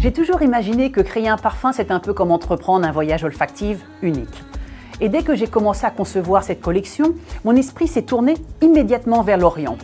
J'ai toujours imaginé que créer un parfum, c'est un peu comme entreprendre un voyage olfactif unique. Et dès que j'ai commencé à concevoir cette collection, mon esprit s'est tourné immédiatement vers l'Orient.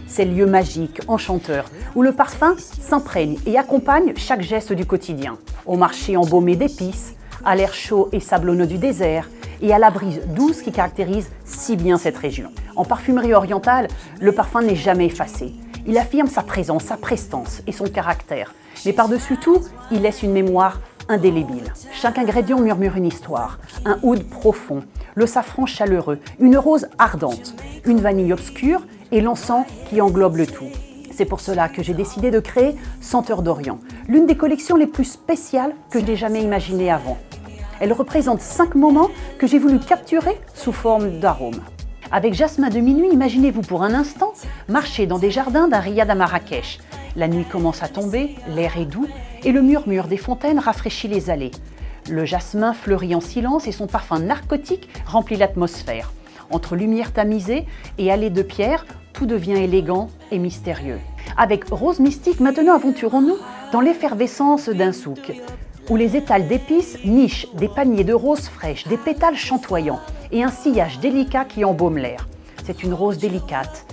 Ces lieux magiques, enchanteurs, où le parfum s'imprègne et accompagne chaque geste du quotidien. Au marché embaumé d'épices, à l'air chaud et sablonneux du désert, et à la brise douce qui caractérise si bien cette région. En parfumerie orientale, le parfum n'est jamais effacé. Il affirme sa présence, sa prestance et son caractère. Mais par-dessus tout, il laisse une mémoire indélébile. Chaque ingrédient murmure une histoire, un oud profond, le safran chaleureux, une rose ardente, une vanille obscure et l'encens qui englobe le tout. C'est pour cela que j'ai décidé de créer Senteurs d'Orient, l'une des collections les plus spéciales que je n'ai jamais imaginées avant. Elle représente 5 moments que j'ai voulu capturer sous forme d'arômes. Avec Jasmin de minuit, imaginez-vous pour un instant marcher dans des jardins d'un riad à Marrakech. La nuit commence à tomber, l'air est doux et le murmure des fontaines rafraîchit les allées. Le jasmin fleurit en silence et son parfum narcotique remplit l'atmosphère. Entre lumière tamisée et allées de pierre, tout devient élégant et mystérieux. Avec Rose Mystique, maintenant aventurons-nous dans l'effervescence d'un souk, où les étals d'épices nichent des paniers de roses fraîches, des pétales chantoyants et un sillage délicat qui embaume l'air. C'est une rose délicate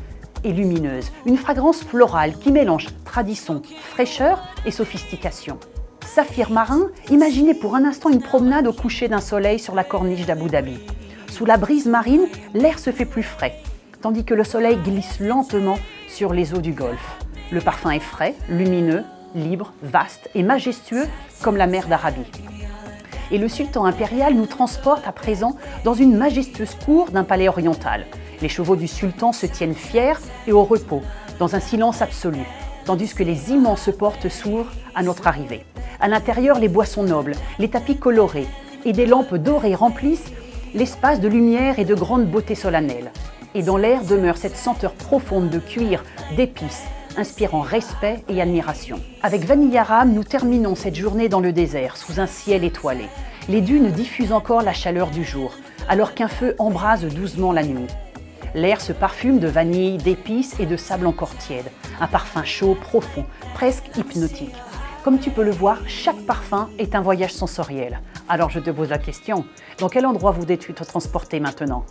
et lumineuse, une fragrance florale qui mélange tradition, fraîcheur et sophistication. Saphir marin, imaginez pour un instant une promenade au coucher d'un soleil sur la corniche d'Abu Dhabi. Sous la brise marine, l'air se fait plus frais, tandis que le soleil glisse lentement sur les eaux du Golfe. Le parfum est frais, lumineux, libre, vaste et majestueux comme la mer d'Arabie. Et le sultan impérial nous transporte à présent dans une majestueuse cour d'un palais oriental. Les chevaux du sultan se tiennent fiers et au repos, dans un silence absolu, tandis que les immenses portes s'ouvrent à notre arrivée. À l'intérieur, les boissons nobles, les tapis colorés et des lampes dorées remplissent l'espace de lumière et de grande beauté solennelle. Et dans l'air demeure cette senteur profonde de cuir, d'épices, inspirant respect et admiration. Avec Vanilla Ram, nous terminons cette journée dans le désert, sous un ciel étoilé. Les dunes diffusent encore la chaleur du jour, alors qu'un feu embrase doucement la nuit. L'air se parfume de vanille, d'épices et de sable encore tiède. Un parfum chaud, profond, presque hypnotique. Comme tu peux le voir, chaque parfum est un voyage sensoriel. Alors je te pose la question, dans quel endroit voudrais-tu te transporter maintenant ?